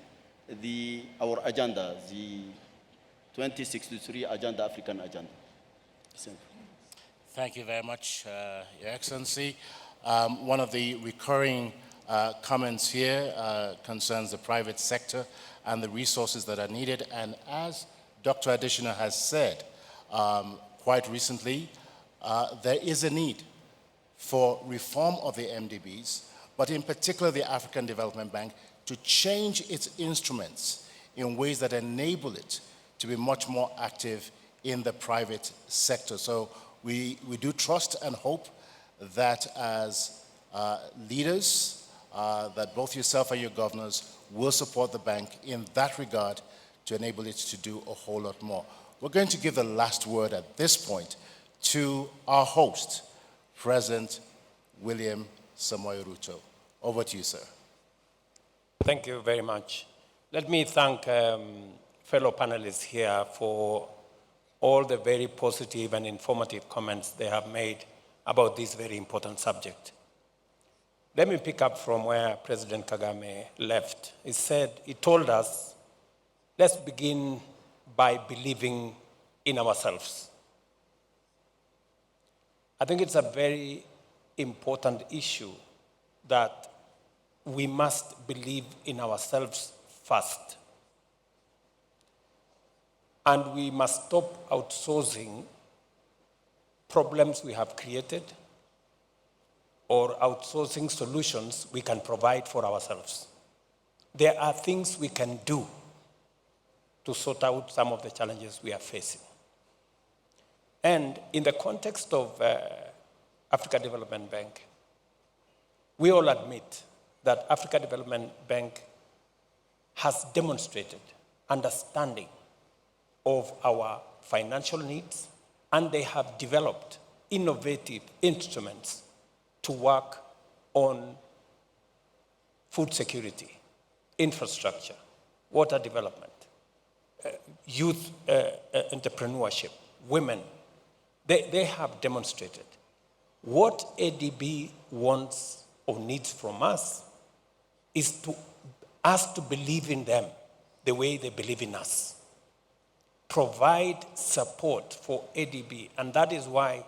[SPEAKER 6] our agenda, the 2063 Agenda, African Agenda.
[SPEAKER 1] Thank you very much, Your Excellency. One of the recurring comments here concerns the private sector and the resources that are needed. And as Dr. Adesina has said quite recently, there is a need for reform of the MDBs, but in particular the African Development Bank, to change its instruments in ways that enable it to be much more active in the private sector. So we do trust and hope that as leaders, that both yourself and your governors will support the bank in that regard to enable it to do a whole lot more. We're going to give the last word at this point to our host, President William Samoei Ruto. Over to you, sir.
[SPEAKER 2] Thank you very much. Let me thank fellow panelists here for all the very positive and informative comments they have made about this very important subject. Let me pick up from where President Kagame left. He told us, let's begin by believing in ourselves. I think it's a very important issue that we must believe in ourselves first. And we must stop outsourcing problems we have created or outsourcing solutions we can provide for ourselves. There are things we can do to sort out some of the challenges we are facing. And in the context of Africa Development Bank, we all admit that Africa Development Bank has demonstrated understanding of our financial needs, and they have developed innovative instruments to work on food security, infrastructure, water development, youth entrepreneurship, women. They have demonstrated. What ADB wants or needs from us is us to believe in them the way they believe in us. Provide support for ADB, and that is why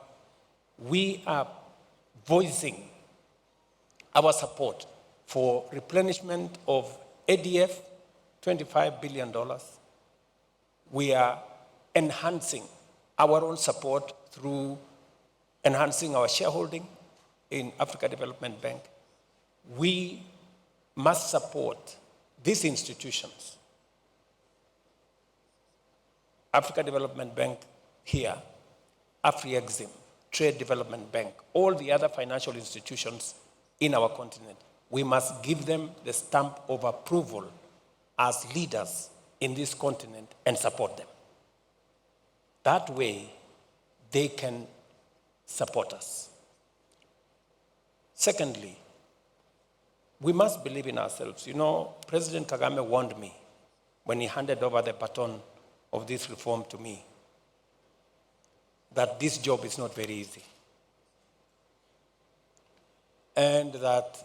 [SPEAKER 2] we are voicing our support for replenishment of ADF, $25 billion. We are enhancing our own support through enhancing our shareholding in Africa Development Bank. We must support these institutions. Africa Development Bank here, Afri-Exim, Trade Development Bank, all the other financial institutions in our continent. We must give them the stamp of approval as leaders in this continent and support them. That way, they can support us. Secondly, we must believe in ourselves. You know, President Kagame warned me when he handed over the baton of this reform to me that this job is not very easy. And that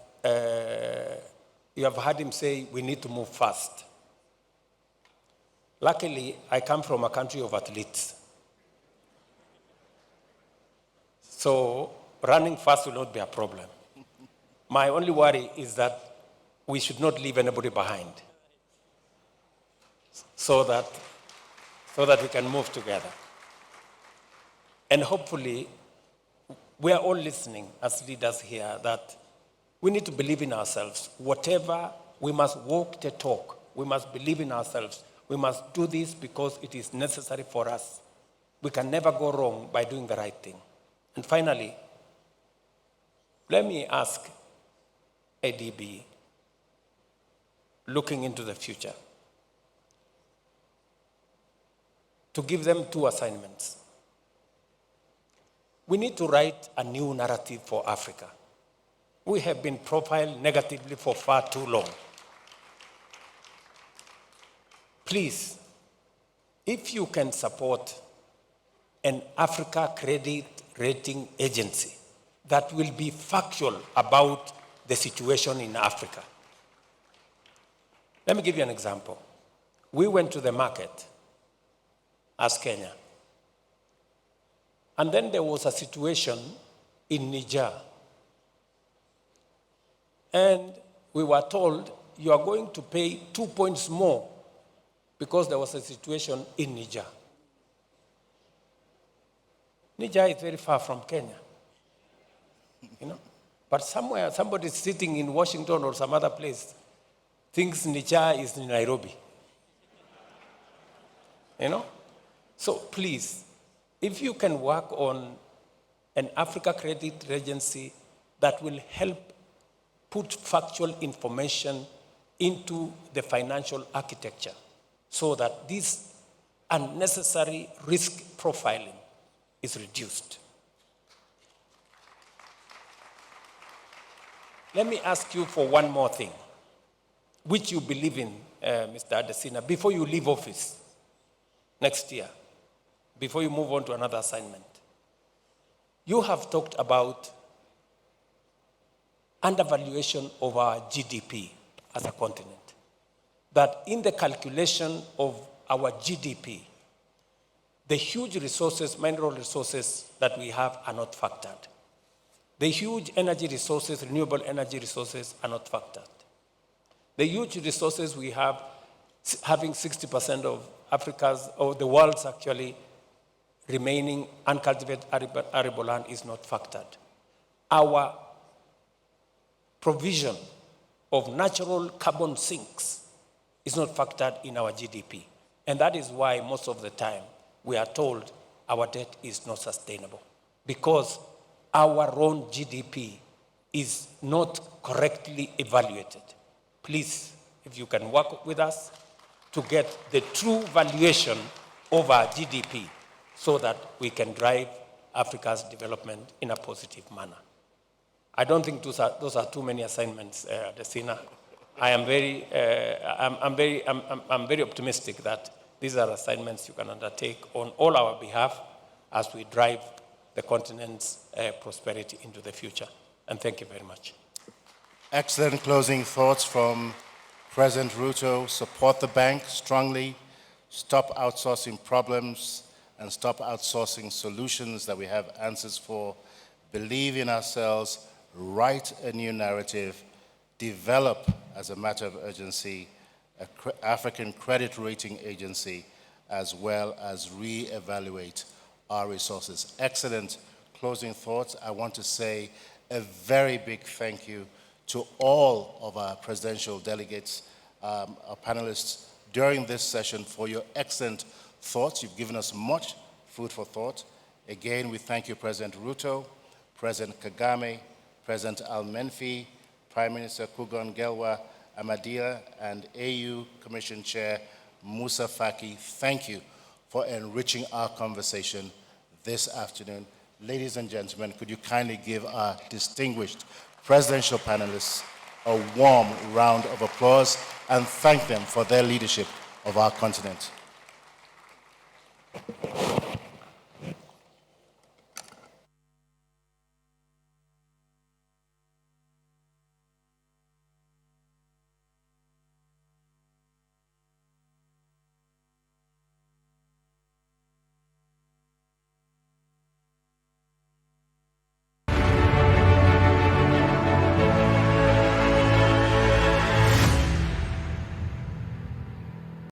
[SPEAKER 2] you have heard him say we need to move fast. Luckily, I come from a country of athletes. So running fast will not be a problem. My only worry is that we should not leave anybody behind so that we can move together. And hopefully, we are all listening as leaders here that we need to believe in ourselves. Whatever, we must walk the talk. We must believe in ourselves. We must do this because it is necessary for us. We can never go wrong by doing the right thing. And finally, let me ask ADB, looking into the future, to give them two assignments. We need to write a new narrative for Africa. We have been profiled negatively for far too long. Please, if you can support an Africa Credit Rating Agency that will be factual about the situation in Africa. Let me give you an example. We went to the market as Kenya. And then there was a situation in Niger. And we were told, you are going to pay 2 points more because there was a situation in Niger. Niger is very far from Kenya, you know. But somewhere, somebody sitting in Washington or some other place thinks Niger is in Nairobi, you know. So please, if you can work on an Africa Credit Agency that will help put factual information into the financial architecture so that this unnecessary risk profiling is reduced. Let me ask you for one more thing, which you believe in, Mr. Adesina, before you leave office next year, before you move on to another assignment. You have talked about undervaluation of our GDP as a continent. That in the calculation of our GDP, the huge resources, mineral resources that we have are not factored. The huge energy resources, renewable energy resources are not factored. The huge resources we have, having 60% of Africa's, or the world's actually, remaining uncultivated arable land is not factored. Our provision of natural carbon sinks is not factored in our GDP. And that is why most of the time we are told our debt is not sustainable, because our own GDP is not correctly evaluated. Please, if you can work with us to get the true valuation of our GDP so that we can drive Africa's development in a positive manner. I don't think those are too many assignments, Adesina. I am I'm very optimistic that these are assignments you can undertake on all our behalf as we drive the continent's prosperity into the future. And thank you very much.
[SPEAKER 1] Excellent closing thoughts from President Ruto. Support the bank strongly, stop outsourcing problems, and stop outsourcing solutions that we have answers for. Believe in ourselves, write a new narrative, develop, as a matter of urgency, an African credit rating agency, as well as re-evaluate our resources. Excellent closing thoughts. I want to say a very big thank you to all of our presidential delegates, our panelists during this session for your excellent thoughts. You've given us much food for thought. Again, we thank you, President Ruto, President Kagame, President Al-Menfi, Prime Minister Kugon Gelwa Amadia, and AU Commission Chair Musa Faki. Thank you for enriching our conversation this afternoon. Ladies and gentlemen, could you kindly give our distinguished presidential panelists a warm round of applause and thank them for their leadership of our continent.